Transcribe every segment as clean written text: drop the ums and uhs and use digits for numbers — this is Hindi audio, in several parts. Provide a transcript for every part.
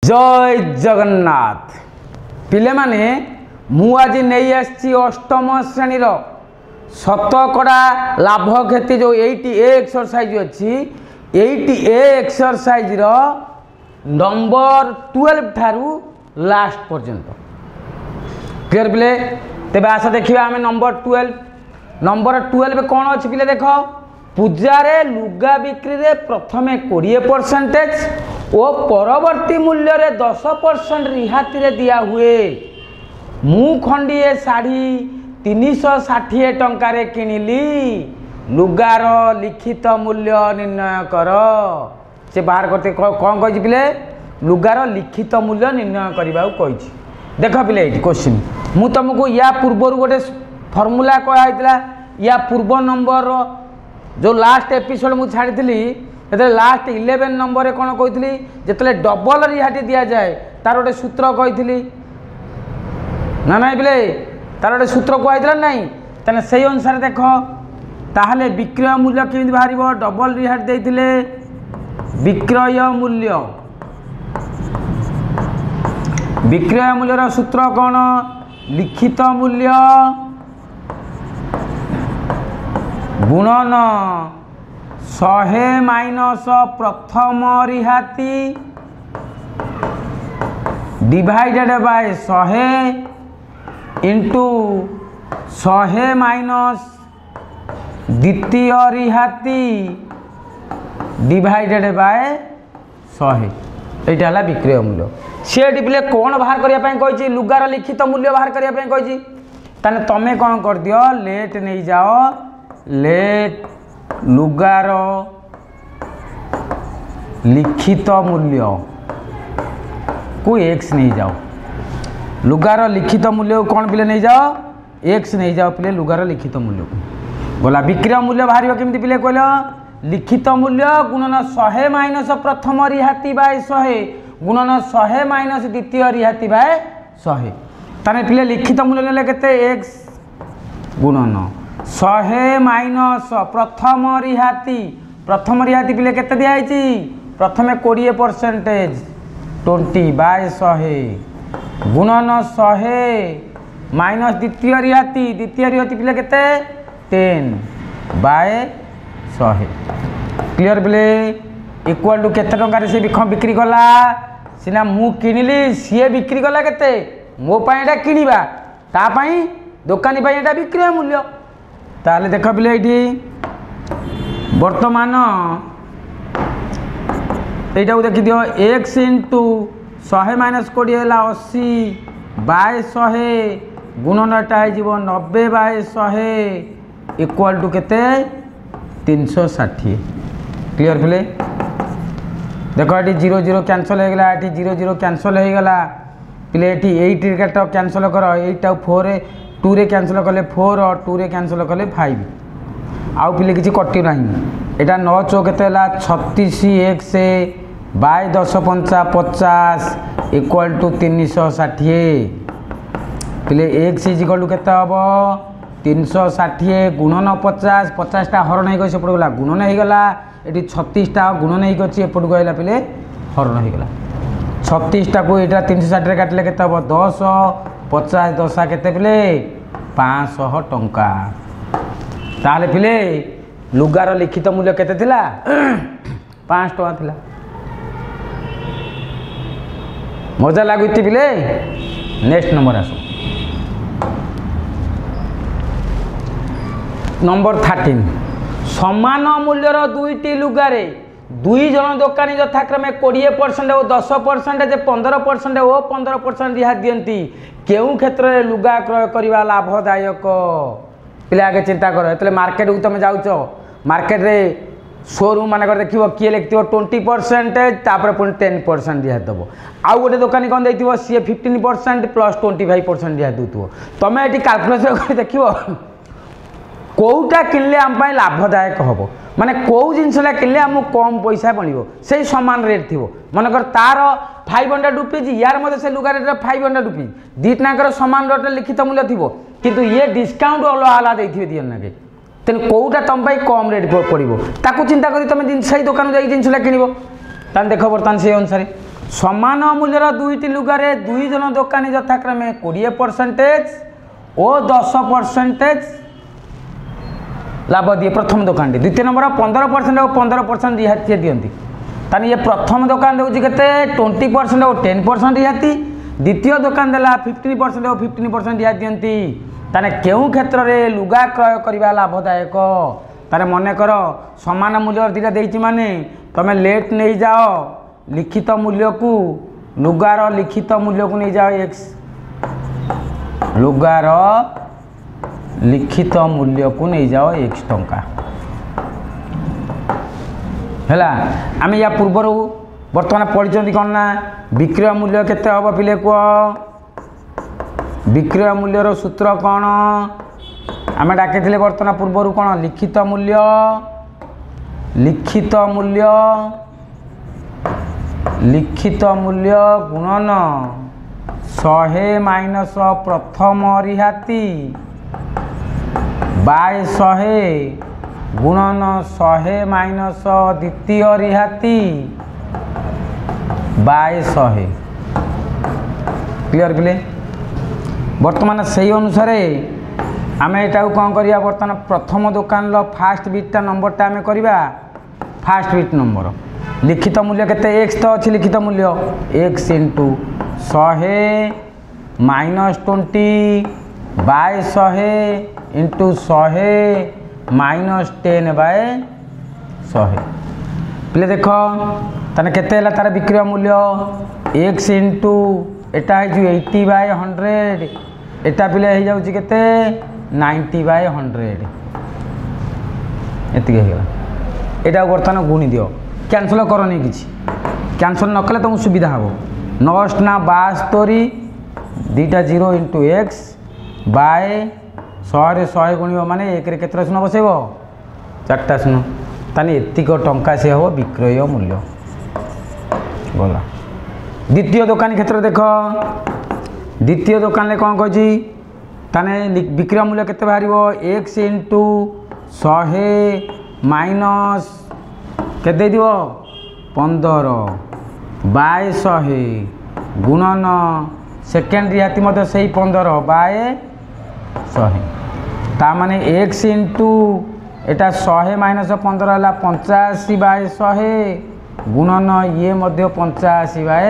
जय जगन्नाथ पिले माने मु आज नहीं आसी अष्टम श्रेणी शतकड़ा लाभ क्षति जो 80A एक्सरसाइज अच्छी 80A एक्सरसाइज नंबर 12 ठारू लास्ट पर्यंत क्लियर पिले तेरे आस देखिए आम नंबर 12 कौन अच्छी पिले देख पूजारे लुगा बिक्री रे प्रथमे 20% और परवर्ती मूल्य रे 10% रिहाती रे दिया हुए मु खंडीए शाढ़ी 360 टंकार किनिली लुगार लिखित मूल्य निर्णय कर से बाहर करते कौन कही पिले लुगार लिखित मूल्य निर्णय करने कही देख पिले ये क्वेश्चन मु तुमको या पूर्व गोटे फर्मूला कहला या पूर्व नंबर जो लास्ट एपिसोड मुझे छाड़ी लास्ट 11 नंबर कौन कही जिते डबल रिहाती दि जाए तार गोटे सूत्र कही ना ना बोले तार गोटे सूत्र कहला नहीं तेना से अनुसार देख ताहले विक्रय मूल्य केमी बाहर डबल रिहाती देते विक्रय मूल्यर सूत्र कौन लिखित मूल्य गुणन 100 माइनस प्रथम रिहाती डिवाइडेड बाय 100 इंटू 100 माइनस द्वितीय रिहाती डिवाइडेड बाय 100 यहाँ है विक्रय मूल्य सी पिले कौन बाहर करने लुगार लिखित मूल्य बाहर करने ताने तमें कौन कर दियो लेट नहीं जाओ लेट लुगार लिखित मूल्य को एक्स नहीं जाओ लुगार लिखित मूल्य को कौन पिले नहीं जाओ एक्स नहीं जाओ पिले लुगार लिखित मूल्य को बोला विक्रय मूल्य बाहर केमती पिले कहल लिखित मूल्य गुणन 100 माइनस प्रथम रिहाती बाय 100 गुणन 100 माइनस द्वितीय रिहाती बाय 100 ताने पिले लिखित मूल्य ने केते एक्स गुणन 100 माइनस प्रथम रिहाती पिले केते दिया है प्रथमे 20% 20 बाय 100 गुणन 100 माइनस द्वितीय रिहाती पिले केते 10 बाय 100 क्लियर पिले इक्वल टू केते टंका से बिक्री कला सीना मु किनिली सी बिक्री कला केते मो पाई एटा किनिबा ता पाई दुकानी पाई एटा विक्रय मूल्य ताले देख पिले ये वर्तमान यहाँ को देखी दियो एक्स इंटू 100 माइनस 20 है 80 बाय 100 गुणनटा हो 90 बाय 100 इक्वल टू केते 360 क्लियर पिले देख ये 0 0 कैंसल हो गला ये 0 0 कैंसल हो गला पिले ये 8 कैंसल कर 8 4 2 रे कैंसल कले 4 और 2 रे कैंसल कले 5 आउ पिले किसी कटि ना यहाँ 9 चौ के 36 एक्स बाय 10 पंचा 50 इक्वल टू 360 पिले एक्स इक्वल टू केते हम 360 गुणन 50 50टा हरण हो सेपट गला गुणन हो गला ये 36टा गुणन होगी एपट गला पिले हरण हो गला 36टा को यहाँ 360 काटिले केते हम 10 50 10 केते पिले 500 टंका ताले पिले लुगार लिखित मूल्य केते थिला 5 टंका थिला मजा लागुती पिले नेक्स्ट नंबर आसो नंबर 13 समान मूल्यर दुईटी लुगारे दुई जन दोकानी यथाक्रमे 20% और 10% जे 15% और 15% रिहाती दियंती केउ क्षेत्र में लुगा क्रय करवा लाभदायक पिले आगे चिंता कर ये मार्केट को तुम जाऊच मार्केट रे शोरूम मान देख किए लिखिव 20% तापर पुणी 10% रिहाती दब आउ गोटे दोकानी कौन देखिए सी 15% प्लस 25% रिहाती दूथो तुम ये काल्कुलेसन कर देख कौटा किनले आम लाभदायक हम माने कौ जिनसा किनले आम कम पैसा पड़ो से सामान रेट थी मनकर तार 500 रुपीज यार मत से लुगा रेट 500 रुपीज दीटाकर सामान रेट लिखित मूल्य थी किंतु ये डिस्काउंट अलग अलग देते दिए ना तेन कौटा तुम कम रेट पड़ो ताकू चिंता कर तुम जिन दुकान जाइए जिनसा किण देख बर्तमान से अनुसार समान मूल्यर दुईटी लुगारे दुई जन दोकानी यथाक्रमे 20% और 10% लाभ दिए प्रथम दुकान टी। द्वितीय नंबर 15% और 15% रिहाती दिखती। तानी ये प्रथम दुकान दूसरी के 20% और 10% रिहाती। द्वितीय दुकान देला 15% और 15% रिहाती दिखती। ताने केउ क्षेत्र में लुगा क्रय करवा लाभदायक। तारे मन कर समान मूल्य दुटा देती माने तुम लेट नहीं जाओ लिखित मूल्य को लुगार लिखित मूल्य को नहीं जाओ एक्स लुगार लिखित मूल्य को नहीं जाओ एक्स टंका है। आम या पूर्वर बर्तमान पढ़ी कौन ना विक्रय मूल्य केते हम पिले कह विक्रय मूल्यर सूत्र कौन आम डाके बर्तमान पूर्वर कौन लिखित मूल्य गुणन 100 माइनस प्रथम रिहाती बाय 100 गुणन 100 माइनस द्वितीय रिहाती बाय 100 क्लियर पिले। बर्तमान से अनुसार आम यहाँ कौन करिया बर्तमान प्रथम दुकान फास्ट बिटा नंबरटा आम करवा फास्ट बिट नंबर लिखित मूल्य केते एक्स तो अच्छी लिखित मूल्य x into 100 minus 20 by 100 into 100 minus 10 by 100 पिले देख ताने केते तार विक्रय मूल्य एक्स इंटू एटा है 80 बाय 100 एटा पिले हो जाउची केते 90 बाय 100 एतिके हो एटा बर्तमान गुणी दियो कैंसल करनी किसी कैंसल न कले तुमको सुविधा हम नस्ट ना 72 2टा 0 इंटू एक्स बाय 100 100 गुणिब माने एक केतरा शून्य बसैब 4टा शून्य ताने एतिक टंका से हम विक्रय मूल्य गला। द्वितीय दुकान क्षेत्र देख द्वितीय दुकान कौन कही ताने विक्रय मूल्य केते बाहर एक्स इंटू 100 माइनस केते दियो 15 बाय 100 गुणन सेकेंड रिहाती मध्य से 15 बाय 100 ता माने एक्स इंटू एटा 100 माइनस 15 है 85 बाय 100 गुणन ये मध्य 85 बाय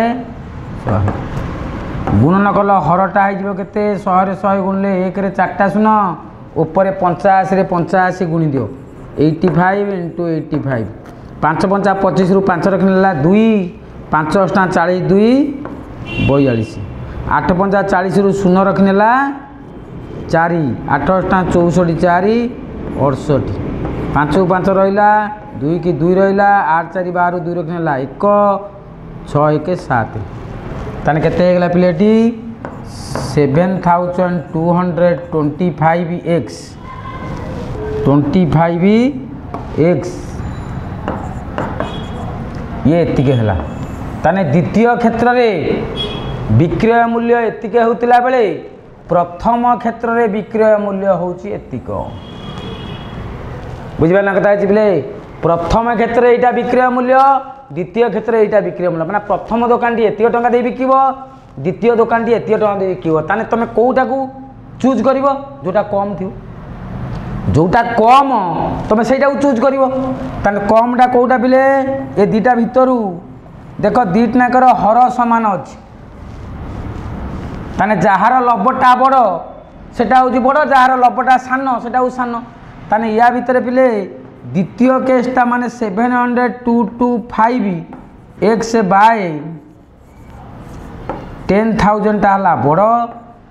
100 गुणन कल हरटा हो केते 100 रे 100 गुणले 1 रे 4टा शून्य ऊपर 85 रे 85 गुणी दियो 85 इंटू 85 5 5 25 रु 5 रखने 2 5 8 40 2 42 8 5 40 रु 0 रखने 4 8 8 64 4 68 5 5 रहा 2 की 2 रहा 8 4 12 2 रखने 1 6 1 7 ताने केते हेगला पिलेटी 7225 एक्स 25 एक्स ये एतिके हला ताने द्वितीय क्षेत्र में विक्रय मूल्य एतिके होतिला बेले प्रथम क्षेत्र में विक्रय मूल्य होची एतिक बुझिबा ना कथा है बोले प्रथम क्षेत्र में एटा विक्रय मूल्य द्वितीय क्षेत्र में एटा विक्रय मूल्य माने प्रथम दुकान टी एतिक टंका दे बिकिबो द्वितीय दुकान टी एतिक टंका दे बिकिबो ताने तमे कोउटा को चूज करिवो जोटा कम थियो जोटा कम तुम से चूज कर कमटा कौटा पिले ये दीटा भितर देख दीटाकर हर सामान अच्छी ताने जार लभटा बड़ सेटा हूँ बड़ जार लभटा सान सेटा हूँ सान ताने या भितर पिले द्वितीय केसटा माने 700,225 एक्स बाय 10,000 टा बड़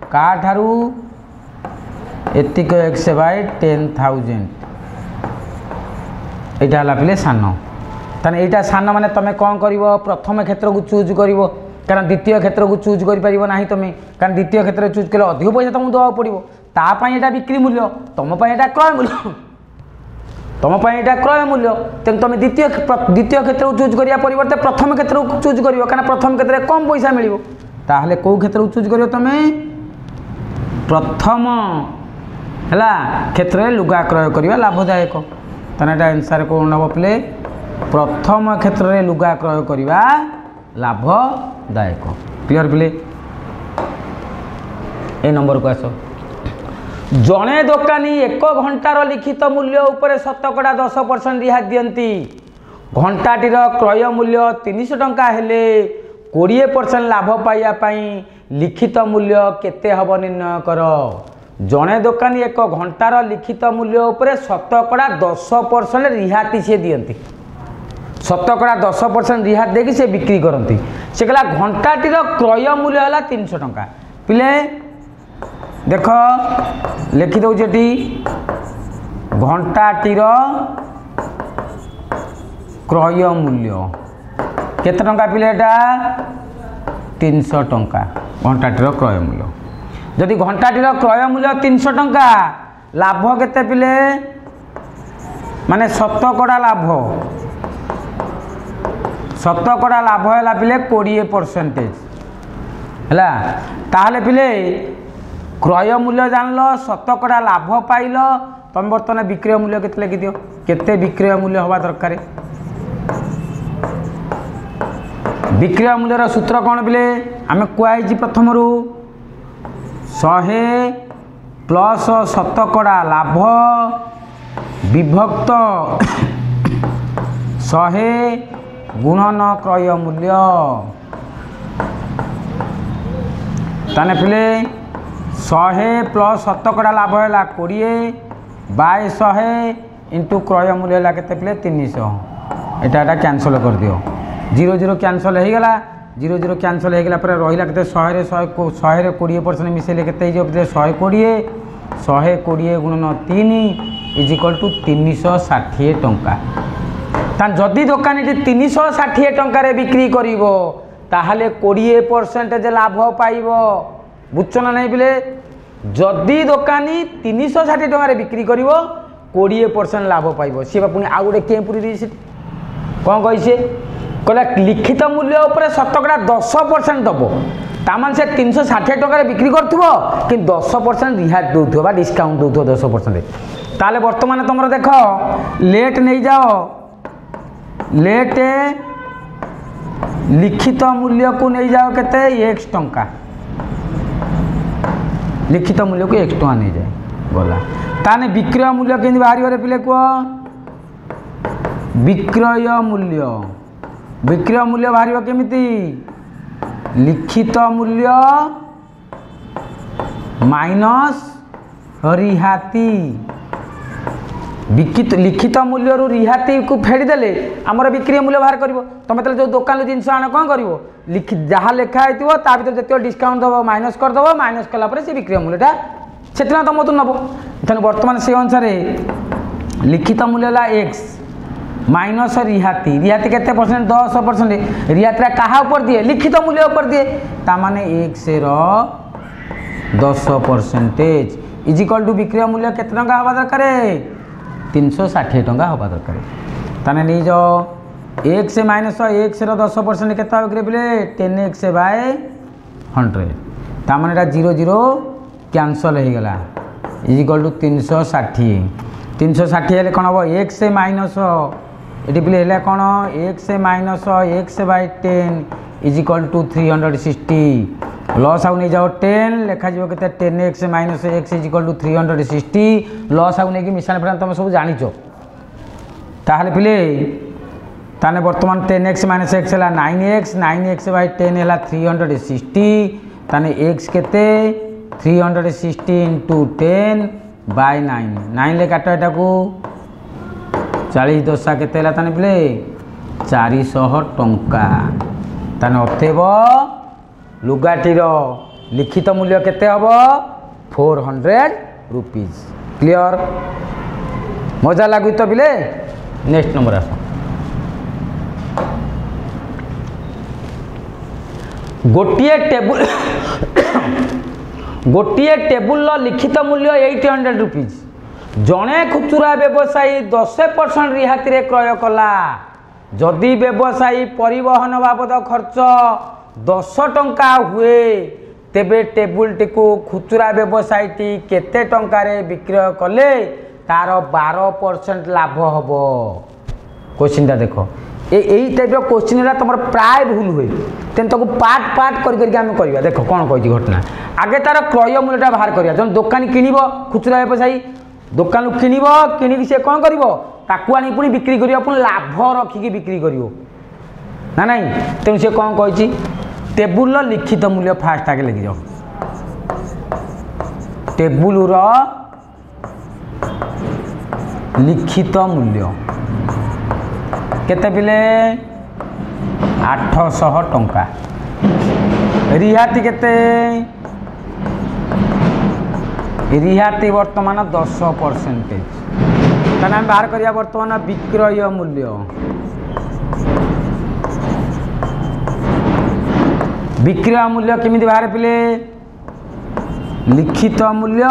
का ठारू एतिक एक्स बाय 10,000 यहाँ पिले सान ताने यहाँ सान माने तुम कौन कर प्रथम क्षेत्र को चूज कर कारण द्वितीय क्षेत्र को चूज कर तुम कारण द्वितीय क्षेत्र चूज कले अधिक पैसा तुमको देवा पड़ो तापाई यहाँ बिक्री मूल्य तुम यहाँ क्रय मूल्य तुम यहाँ क्रय मूल्य तेणु तुम द्वितीय क्षेत्र को चूज करा परिवर्ते प्रथम क्षेत्र को चूज कर कारण प्रथम क्षेत्र में कम पैसा मिल ताहले कौ क्षेत्र को चूज कर तुम प्रथम है क्षेत्र में लुगा क्रय करवा लाभदायक ताने आंसर कौन हम पे प्रथम क्षेत्र में लुगा क्रय करवा लाभदायक। क्लियर पिले ए नंबर को आस जड़े दोकानी 1 घंटार लिखित मूल्य उपर शतकड़ा 10% रिहाती दियंती घंटाटीर क्रय मूल्य 300 टंका हेले 20% लाभ पाइबापी लिखित मूल्य केते हब निर्णय कर। जड़े दोकानी 1 घंटार लिखित मूल्य उपर शतकड़ा 10% रिहाती सी दियंती शतकड़ा 10% रिहाती देकी से बिक्री करती से कहला घंटाटीर क्रय मूल्य है 300 टंका। पिले देख लिखि दौचे घंटाटीर क्रय मूल्य केते टंका पिले एटा 300 टंका घंटाटीर क्रय मूल्य। जदि घंटाटीर क्रय मूल्य 300 टंका लाभ केते पिले माने शतकड़ा लाभ है पिले 20% है ताहले पिले क्रय मूल्य जानल शतकड़ा लाभ पाइल तुम बर्तमान विक्रय मूल्य केते लिखि दियो केते विक्रय मूल्य हवा दरकार। विक्रय मूल्यर सूत्र कौन पिले आम कहुई प्रथम 100 प्लस शतकड़ा लाभ विभक्त 100 गुणन क्रय मूल्य ताने पिले 100 प्लस शतकड़ा लाभ है 20 बाय 100 इंटू क्रय मूल्य है केते पिले 300 एटा कैंसल कर दियो 0 कैंसल हो गला 0 कैंसल हो गला रहा के 100 20% मिसेले के 120 गुणन 3 इज इक्वल टू 360 टंका। जदि दोकानी 360 टंकार बिक्री करिवो ताहले 20% लाभ पाइब बुझछ ना नहीं पिले। जदि दोकानी 360 टंकार बिक्री करिवो 20% लाभ पाइब सी पुणी आउ गोटे के पूरी कौन कही कहला लिखित मूल्य उपर शतकड़ा 10% दब तामान से 360 टंका बिक्री करुव कि 10% रिहाती दौर डिस्काउंट दौर 10%। ताले बर्तमान तुम देख लेट नहीं जाओ लेट लिखित मूल्य को नहीं जाओ केते x टंका लिखित मूल्य को x टंका नहीं जाए गला ताने विक्रय मूल्य केंदी बाहरी रे पिले को विक्रय मूल्य बाहर केमिति लिखित मूल्य माइनस रिहाती लिखित मूल्य रिहाती को फेड़देले आमर विक्रय मूल्य बाहर कर तुम जो दुकान जिनस आण कौन कर जहाँ लिखाई ता भर जो डिस्काउंट दब माइनस करदे माइनस कलापर से विक्रय मूल्यटा से तुम तो नब तेनाली बर्तमान से अनुसार लिखित मूल्य है x माइनस रिहाती रिहाती केते परसेंट 10% रिहाती कहा ऊपर दिए लिखित मूल्य ऊपर दिए तामाने x रो 10% इज इक्वल टू विक्रय मूल्य केते टंका हवा दरकार 360 टंका हवा दरकार। ताने नहीं जाओ x माइनस x रो 10% केते हो पिले 10x बाय 100 तामाने 0 कैंसल हो गला इज इक्वल टू 360 हेले कौन हम x माइनस ये पिले है कौन x minus x by 10 is equal to 360 loss आउ नहीं जाओ 10 लिखा जाओ के 10x minus x is equal to 360 loss आउ नहीं मिशान फेरान तुम सब जानिच ताहले पिले ताने वर्तमान 10x माइनस x है 9x बाय 10 है 360 ताने x केते 360 इंटू 10 बाय 9 ले काट एटा को 40 दशा केते हला ताने पिले 400 टंका ताने अथेब लुगाटीर लिखित मूल्य केते हबो 400 रुपीज। क्लियर मजा लागु तो पिले नेक्स्ट नंबर आस गोटे टेबुल लिखित मूल्य 800 रुपीज जड़े खुचुरा व्यवसायी 10% रिहाती रे क्रय कला जदि व्यवसायी परिवहन बाबद खर्च 10 टंका हुए तेबे टेबुल टी को खुचुरा व्यवसायी टी केते टंकारे विक्रय कले तार 12% लाभ हबो। क्वेश्चन टा देखो यही टाइप क्वेश्चन तुम प्राय भूल हुए तेन ताको पार्ट पार्ट कर देख कौन कही घटना आगे तार क्रय मूल्यटा बाहर करा जो दोकानी किणव खुचुरा व्यवसायी दोकान किणव किणिक सी कौन कर आनी पुणी बिक्री कर पुणी लाभ रखिकी बिक्री कर ना ना तेणु सी कौन कही टेबुल लिखित मूल्य फास्ट आगे लिखी जाओ टेबुल लिखित मूल्य केते पिले 800 टंका रिहाती केते रिहाती वर्तमान 10% ताने हम बाहर करिया वर्तमान विक्रय मूल्य विक्रय मूल्य केमिति बाहर पिले लिखित मूल्य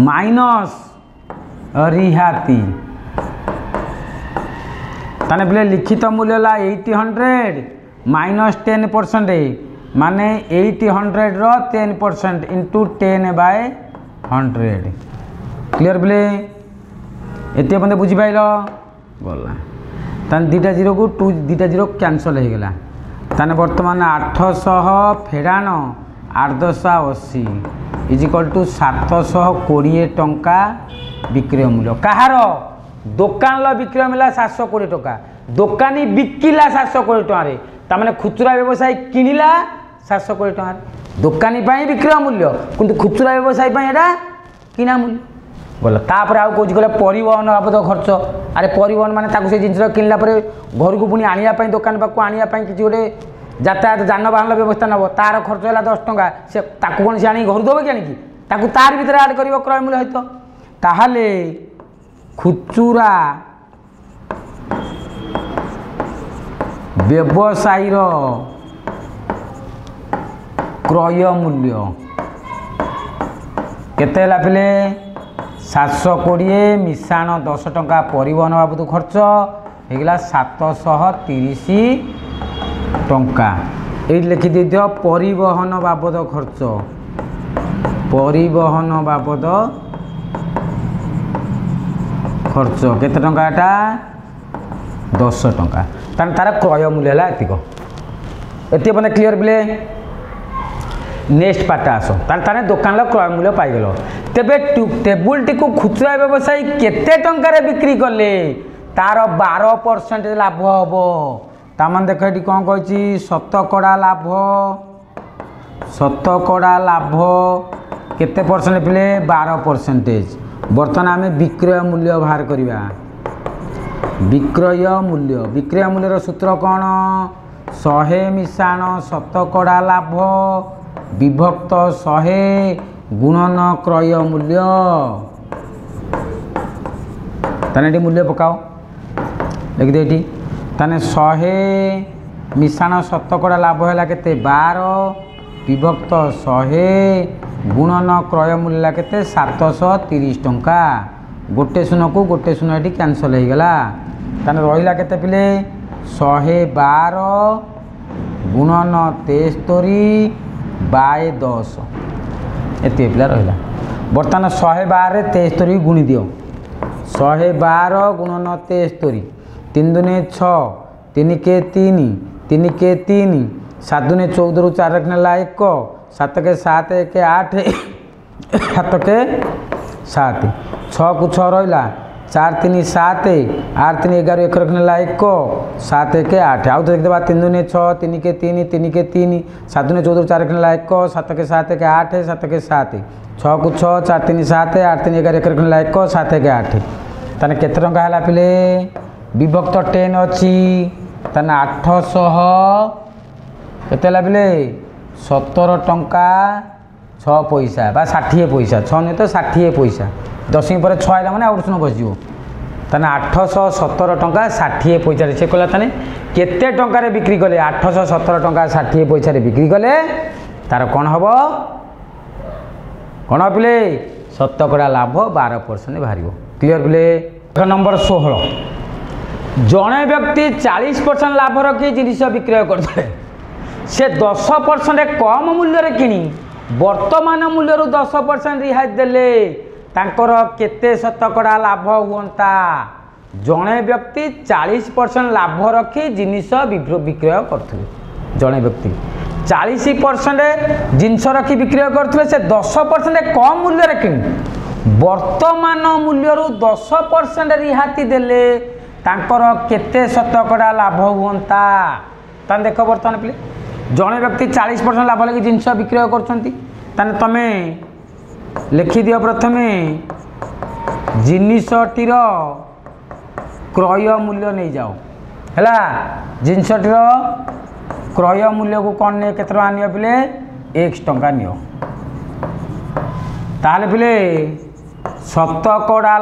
माइनस रिहाती ताने पिले लिखित मूल्य ला 800 माइनस 10% माने 800 रो 10% इंटू 10/100 क्लियर पिले एते बंदे बुझी पाइल गला ताने दीटा जीरो को टू दीटा जीरो कैंसल हो गला ताने वर्तमान 800 फेरान 880 इज इक्वल टू 720 टंका विक्रय मूल्य कहार दोकान विक्रय मूल्य 720 टंका दोकानी बिकिला 720 टंका तामाने खुचुरा व्यवसायी किणिला 720 टंका दोकानी विक्रय मूल्य किंतु खुचुरा व्यवसायी किना मूल्य बोला तापर आउ कौच गले परिवहन बाबद खर्च अरे परिवहन माने ताकू से जिनिस किनला परे घर को पुणी आनिया दोकान पाक आनिया किसी गोटे यातायात जानवाहन व्यवस्था नब तार खर्च है 10 टंका से ताकू कौन से आनी घर देव कि ताकू तार भीतर आड कर क्रय मूल्य सहित ताहले खुचुरा व्यवसायी क्रय मूल्य केते पिले 720 मिशाण 10 टंका परिवहन बाबद खर्च होगा 730 टंका ये लिखि दियो परिवहन बाबद खर्च परिवहन बाबद खर्च केते टंका एटा 10 टंका तार क्रय मूल्य है एति बने क्लियर बिले नेक्स्ट पार्ट आस ताने दुकान क्रय मूल्य पाइगल तेबे टेबुल टी को खुचुरा व्यवसायी केते टंकार बिक्री कले तार 12% लाभ हम तामान देख ये कौन कही शतकड़ा लाभ केते परसेंट पिले 12% बर्तमान आम विक्रय मूल्य बाहर करवा विक्रय मूल्यर सूत्र कौन 100 मिशाण शतकड़ा लाभ विभक्त 100 गुणन क्रय मूल्य ताने मूल्य पकाओ लिख दे ताने 100 मिशाण शतकड़ा लाभ है केते 12 विभक्त 100 गुणन क्रय मूल्य केते 730 टंका गोटे शून्य को गोटे शून्य ये कैंसल हो गला ताने रहिला केते पिले 112 गुणन 73/10 एते पिला रहिला बर्तमान 112 73 गुणी दियो 112 गुणन 73 3 दुने 6 3 के 3 3 के 3 7 दुने 14 रु 4 रखने ला 1 7 के 7 1 8 7 के 7 6 को 6 रहा 4 3 7 8 3 11 1 रखने ला 1 7 1 8 आउ तो देखा 3 दुने 6 3 के 3 3 के 3 7 दुने 14 4 रखने ला 1 7 के 7 1 8 7 के 7 6 को 6 4 3 7 8 3 11 1 रखने ला 1 7 1 8 ताने केते टंका हला पिले विभक्त 10 अच्छी ताने 800 केते हला पिले 17 टंका 6 पैसा बा 60 पैसा 6 नहीं तो 60 पैसा 10 पर 6 आइला माने आउट सुन बसियो ताने 817 टंका 60 पैसा से कहला ताने केते टंका बिक्री कले 817 टंका 60 पैसा बिक्री कले तार कौन हम कौन पिले शतकड़ा लाभ 12% बाहर क्लियर पिले नंबर 16 जड़े व्यक्ति 40% लाभ रखी जिनिस विक्रय करते से 10% कम मूल्य किणी वर्तमान मूल्य 10% रिहाई देले तांकर केते शतकड़ा लाभ हुंता जड़े व्यक्ति 40% लाभ रखी जिनिस विक्रय करते जड़े व्यक्ति 40% जिनस रखी विक्रय करते से 10% कम मूल्य कि वर्तमान मूल्य 10% रिहाती देले तांकर केते शतकड़ा लाभ हुंता तान देख बर्तमान पे जड़े व्यक्ति 40% लाभ लगे जिनस विक्रय कर तमे लिखि दियो प्रथमे जिनिसटीर क्रय मूल्य नहीं जाओ है जिनसटीर क्रय मूल्य को कौन नहीं केत नियो पिले x टंका नियो ताले पिले शतकड़ा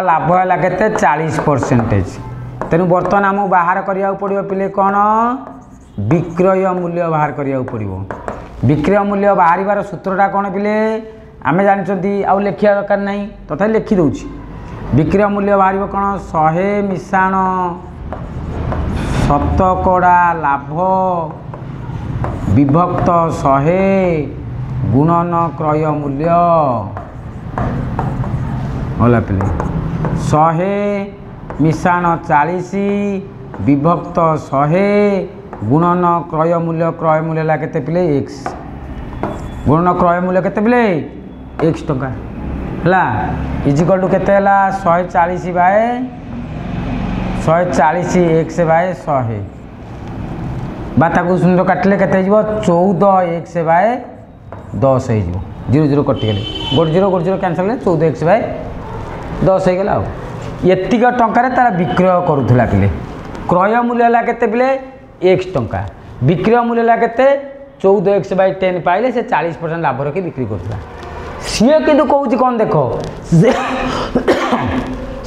लाभ है केते 40%। तेणु बर्तमान आमको बाहर करिया पड़ो पिले कौन विक्रय मूल्य बाहर करिया पड़ो विक्रय मूल्य बाहर सूत्रटा कौन पिले आमे जानते आउ लिखा दरकार नहीं तथा लिखि दूची विक्रय मूल्य बाहर कौन 100 मिशाण शतकड़ा लाभ विभक्त 100 गुणन क्रय मूल्य भला पिले 100 मिशाण 40 विभक्त 100 गुणन क्रय मूल्य ला केते पिले x गुणन क्रय मूल्य केते पिले x टंका हला इजिकल टू केते हला 140 बाय 140 x बाय 100 बाता को सुंदर काटले केते हिजबो 14 x बाय 10 हिजबो 0 0 कटि गेले गोट 0 कैंसिल 14 x बाय 10 हो गला एतिक टंकार तार विक्रय करूला पिले क्रय मूल्य ला केते पिले x टंका विक्रय मूल्य ला केते 14x बाय 10 पाइले से 40% लाभ रखी बिक्री करता सी किंतु कहूँ कौन देख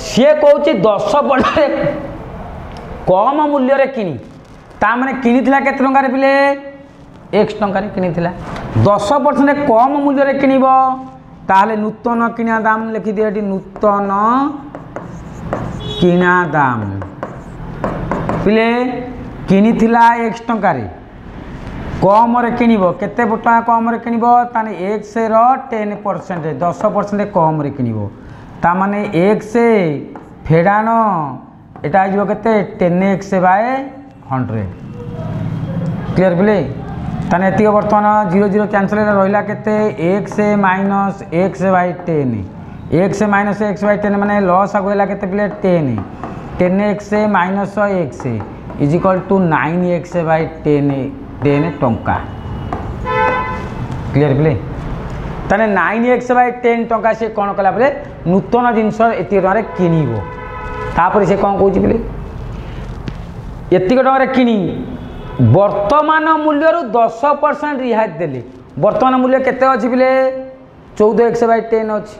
सी कहूँ 10% कम मूल्य किनी ताने किनी के टंकार पिले x टंकार किनी 10% कम मूल्य किनब ताहले नूतन किणा दाम लिखि दिए नूतन किणा दाम पिले किनी x टंकार कम किणब केते टका कम किणब ताने x रो 10% 10% कम किणब ताने x फेड़ान एटा आइबो केते 10x बाय 100 क्लियर पिले ताने एतिक बर्तमान 0 0 कैंसिल रहिला केते x minus x by 10 x minus x by 10 माने लॉस आगला केते पिले 10x minus x is equal to 9x by 10 टंका क्लियर पिले ताने 9x बाय 10 टंका से कौन कला पिले नूतन जिनस एतिक टंका किनिबो तापर से कौन कहूँ पिले एतिक टंका किनी वर्तमान मूल्य 10% रिहाती देले वर्तमान मूल्य केते अछि पिले 14x बाय 10 अछि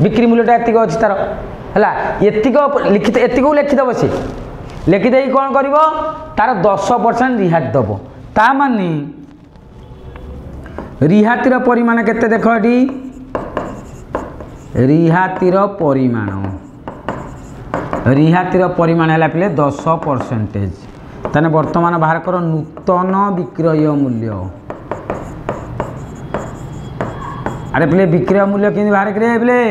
बिक्री मूल्यटा एतिक अछि तार हला एतिक लिखित एतिक लिखि दबो से लिखि देई कोन करबो तार 10% रिहाती दबो ता माने रिहातीर परिमाण केते देखो एटी रिहातीर परिमाण हला पिले 10% ताने वर्तमान बाहर कर नूतन विक्रय मूल्य अरे पिले विक्रय मूल्य कि बाहर करे पिले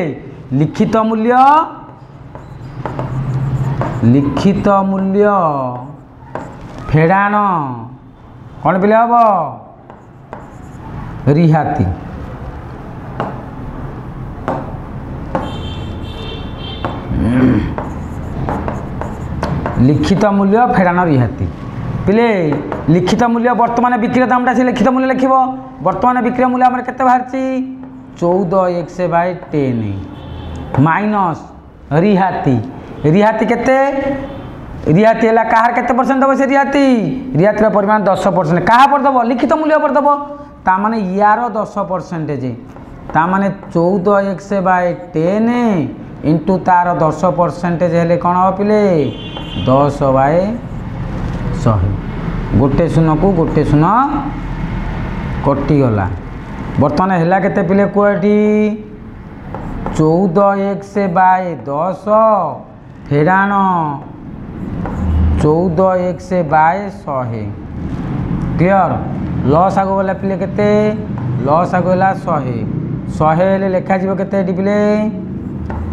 लिखित मूल्य फेड़ान कौन पिले हम रिहाती लिखित मूल्य फेड़ान रिहाती पिले लिखित मूल्य वर्तमान विक्रय दामटा से लिखित मूल्य लिखिब वर्तमान विक्रय मूल्य आम केते बाहर 14x बाय 10 माइनस रिहाती केते रिहाती है कहार केते परसेंट दब से रिहाती परिमाण 10% कहा पर दब लिखित मूल्य पर दब ता माने यार 10% ता माने 14x बाय 10 इंटू तार 10% हेले कौन हम पिले 10 बाय 100 गोटे शून्य को गोटे शून्य कटिगला बर्तमान है केते पिले कोटी 14x बाय 10 फेड़ाण 14x बाय 100 क्लियर लॉस आगो गला पिले केते लॉस आगो गला 100 हेले लेखा जीव केते पिले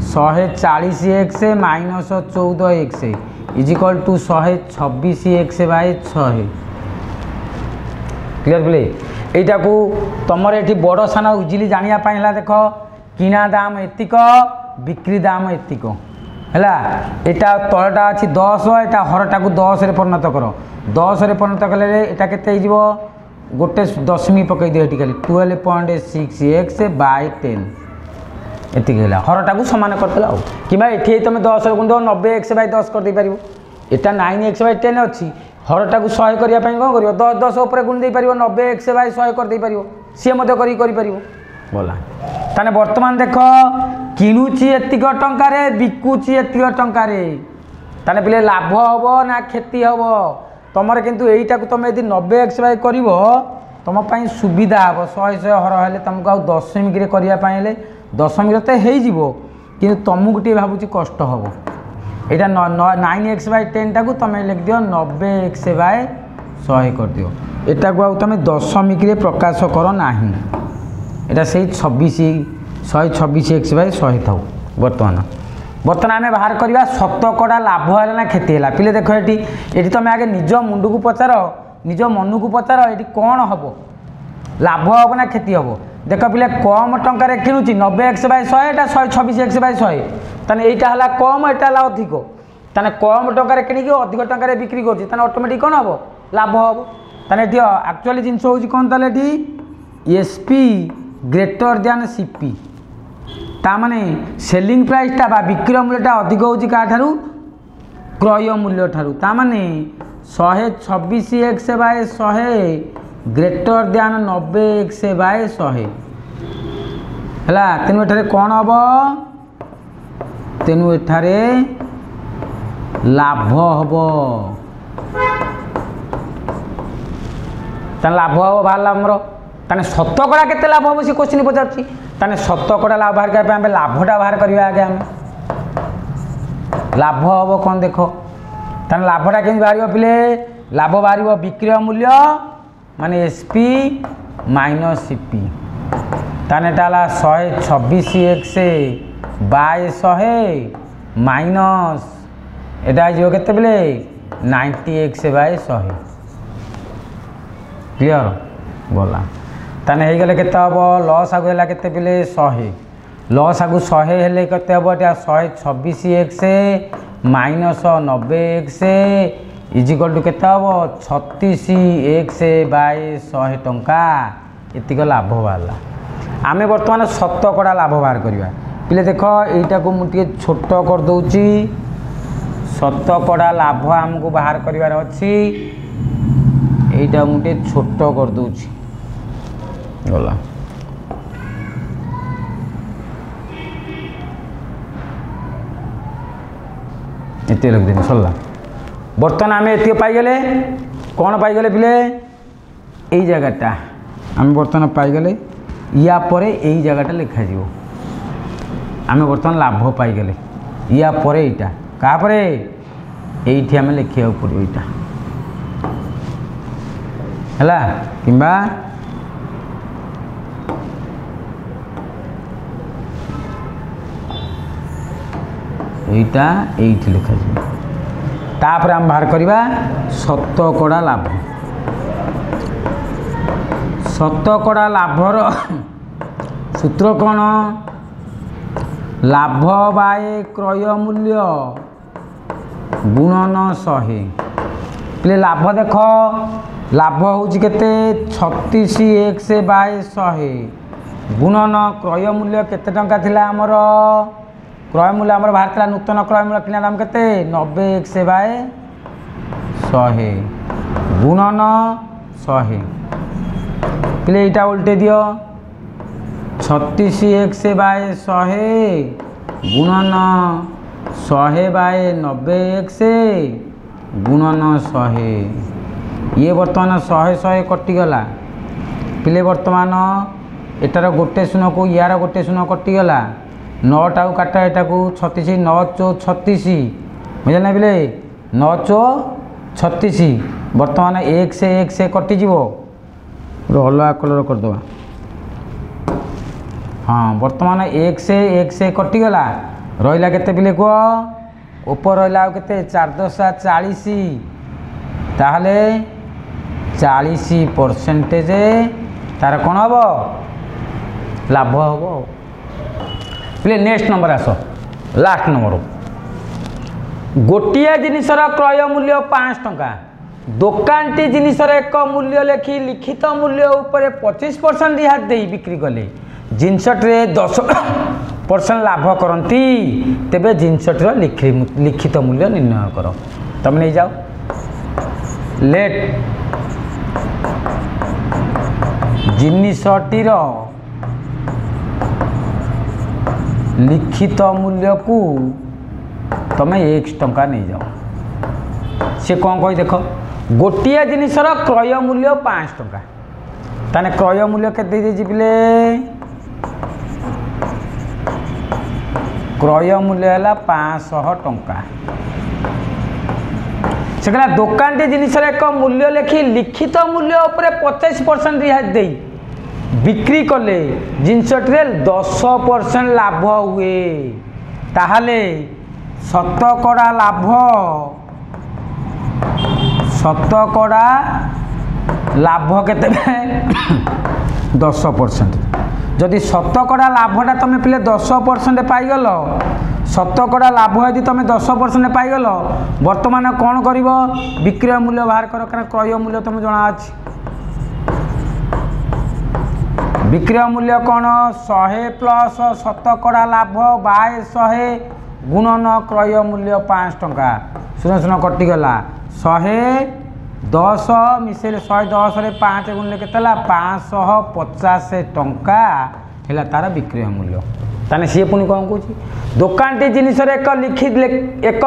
140 x minus 14 x is equal to 126 x by 100 clear बोले এইটা কো তোমার এটি বড় সানা ইজিলি জানিয়া পাইলা দেখো কিনা দাম এতিক বিক্রি দাম এতিক হেলা এটা তলটা আছে 10 এটা হরটাকু 10 রে পরিণত করো 10 রে পরিণত কলে এটা কেতে হই যাব গোটে দশমিক পকাই দিও এটি খালি 12.6x বাই 10 এতিক হেলা হরটাকু সমান করতেলা কিবা এটি তুমি 10 রে গুণ 90x বাই 10 कर दे पारिबो এটা 9x বাই 10 ଅଛି हरटाकू 100 करिया पई कोन करियो 10 10 ऊपर गुण दे परियो 90x बाय 100 कर दे परियो सी मते करि परियो बोला ताने वर्तमान देखो किनुची एतिक टंका रे बिकुची एतिक टंका रे ताने पिले लाभ हबो ना क्षति हबो तमरे किंतु एईटा को तमे यदि 90x बाय करिवो तम पई सुविधा हबो 100 100 हर हेले तुमको आ दशमिक रे करिया पई हेले दशमिक रे ते हेई जिवो किंतु तुमको टी भाबुची कष्ट हबो এটা 9x बाय 10 टाकू तुम लिख दियो 90x बाय 100 कर दियो एटा को तुम दशमिक रे प्रकाश करो नाही एटा से 126x बाय 100 थाउ बर्तमान आमे बाहर करबा शतकड़ा लाभ हैला ना क्षति हैला पिले देखो एटी तुम आगे निज मुंडू को पचार निज मन को पचार एटी कोन हबो लाभ हबो ना क्षति हबो देख पिले कम टंका किणुची 90x बाय 100 एटा 126x बाय 100 ताने एटा हला कम एटा हला अधिक ताने कम टंका किणिकी अधिक टंका बिक्री करछि ताने ऑटोमेटिक कोन हबो लाभ हबो ताने एटी एक्चुअली जिंस होउची कोन ताले eighty SP greater than CP ता माने सेलिंग प्राइस ता बा बिक्री मूल्यटा अधिक होउची का ठारू क्रय मूल्य ठारू ता माने 126x bye 100 greater than 90x bye 100 हला तेनु एठारे कोन हबो तेनु एठारे लाभ हबो ताने लाभ हबो बाहरला हमरो ताने शतकड़ा केते लाभ हबो से क्वेश्चन पचारछि ताने शतकड़ा लाभ बाहर का हम लाभटा बाहर करबा आगे हम लाभ हबो कोन देखो ताने लाभटा केन बाहरियो पिले लाभ बाहरियो बिक्री मूल्य माने एसपी माइनस सीपी ताने टाला 126x बाय 100 माइनस एटा जो केते बेले 90x बाय 100 क्लियर बोला ताने हे गेले केते हबो लॉस आगु हला केते बेले 100 लॉस आगु 100 हेले केते हबो एटा 126x minus 90x is equal to केते हबो 36x बाय 100 टंका एतिक लाभ वाला आमे वर्तमान शतकड़ा लाभ बाहर करबा पिले देखो एटा को मुटिए छोट कर दउची शतकड़ा लाभ हमको बाहर करिवार अछि एटा मुटिए छोट कर दउची गला एते लग दिन सल्ला बर्तमान आम एत पाईगले कौन पाईगले पिले यही जगटा आम बर्तमान पाईगले या परे यही जगटा लिखा जीवो आम बर्तमान लाभ पाईगले या परे एटा का परे एठी आम लिखिया पड़ो एटा हला किंबा एटा एठी लिखा जीवो तापर हम बाहर करवा शतकड़ा लाभ शतकड़ा लाभर सूत्र कौन लाभ बाय क्रय मूल्य गुणन 100 पे लाभ देख लाभ हूँ केते 36x बाय 100 गुणन क्रय मूल्य केते टंका थिला हमर क्रय मूल्य आम बाहर था नूतन क्रय मूल्य किना दाम केते 90x बाय 100 गुणन 100 पिले एटा उल्टे दियो 36x बाय 100 गुणन 100 बाय 90x गुणन 100 ये बर्तमान 100 कटिगला पिले बर्तमान एटार गोटे शून्य को यार गोटे शून्य कटिगला 9 टाऊ काटा एटा को 36 9 चौ 36 बुझे ना पिले 9 चौ 36 बर्तमान 1 से कटि जीवो अलग कलर करदे हाँ बर्तमान 1 से कटिगला रहा केते पिले कह ऊपर रहा केते 4 10 40 ताहले 40% तार कौन हम लाभ हम पिले नेक्स्ट नंबर आस लास्ट नंबर गोटिया जिनिसर क्रय मूल्य 5 टंका दोकानटी जिनिसर एक मूल्य लेखि लिखित मूल्य उपर 25% रिहात दे बिक्री कले जिनसटे 10% लाभ करती तेबे जिनसटर लिखित मूल्य निर्णय कर तुम नहीं जाओ लेट जिनिसटीर लिखित मूल्य को तुम 1 टंका नहीं जाओ सी कौन कही देख गोटिया जिनिसर क्रय मूल्य 5 टंका ताने क्रय मूल्य केते दे पिले क्रय मूल्य है 500 टंका से कहला दुकान जिनिसर एक मूल्य लेखि लिखित मूल्य उपर 25% रिहात दे बिक्री कले जिनसटे 10% लाभ हुए ताहले शतकड़ा लाभ केते 10% जदि शतकड़ा लाभटा तुम पिले 10% पाइगल शतकड़ा लाभ यदि तुम 10% पाइगल बर्तमान कौन कर विक्रय मूल्य बाहर कर कारण क्रय मूल्य तुम जना अच्छी विक्रय मूल्य कौन 100 प्लस शतकड़ा लाभ बाय 100 गुणन क्रय मूल्य 5 टंका शुण शुण कटिगला 110 मिसेले 110 रे 5 गुण के 550 टंका है तार विक्रय मूल्य ताने सी पुणी कौन कह दुकानटी जिनिसर एक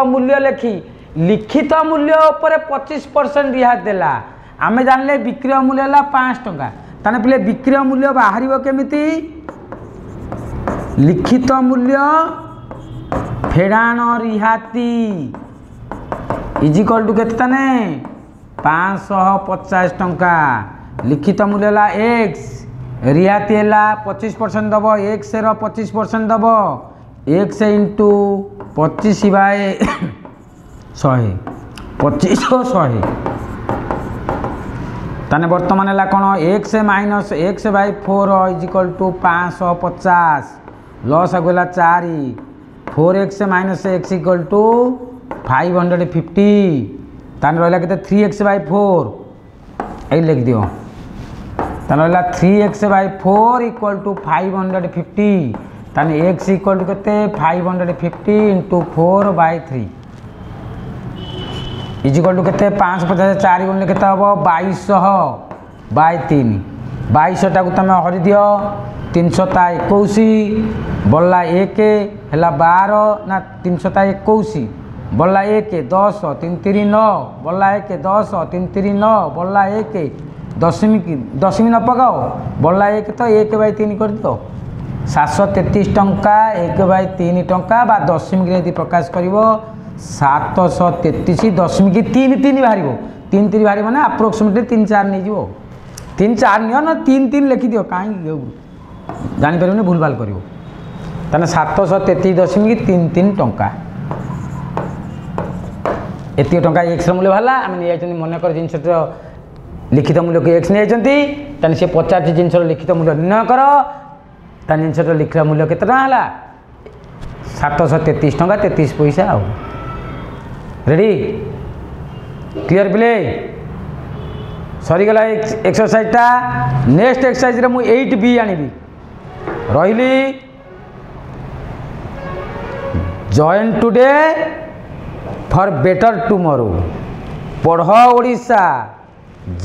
मूल्य लेखि लिखित मूल्य उपर 25% रिहात देला आमे जानले विक्रय मूल्य है 5 टंका ताने पिले विक्रय मूल्य बाहर केमिति लिखित मूल्य फेड़ाण रिहाती इजिकल टू केते ताने 550 टंका लिखित मूल्य है x रिहाती है 25% दब x रो 25% दब x इंटू 25 बाय 100 25 100 ताने बर्तमान है कौन x minus x by 4 equal to 550 लॉस आगला 4 4x minus x equal to 550 ताने रहा के 3x बाय 4 ये लिख दियो ताने रहा 3x बाय 4 इक्वल टू 550 ताने x इक्वल टू के 550 इंटू 4 बाय 3 इजिकल टू के 550 4 गुण के 2200 बाय 3 2200 टाक तुम हरि दियो 321 बल्ला 1 है 12 ना 321 बल्ला 1 10 3 3 9 बल्ला 1 10 3 3 9 बल्ला 1 दशमिक न पकाओ बल्ला 1 तो 1 बाय 3 कर दो 733 टंका 1 बाय 3 टंका बा दशमिक यदि प्रकाश कर 733 दशमिक 3 3 बाहर 3 3 बाहर मैंने आप्रोक्सीमेटली 3 4 नहीं जीवो 3 4 नियो ना 3 3 लिखि दियो कहीं जापर भूल भाल कर 733 दशमिक 3 3 टंका एत टंका एक्स मूल्य बाहला आम नहीं मनकर जिन लिखित मूल्य को एक्स नहीं सी 50 जिन लिखित मूल्य निर्णय कर जिन लिखित मूल्य के 733 टंका 33 पैसा आ रेडी क्लियर पिले सरीगला एक्सरसाइजटा नेक्स्ट एक्सरसाइज मु 8B आनी रही join today for better tomorrow पढ़ ओडिशा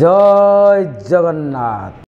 जय जगन्नाथ।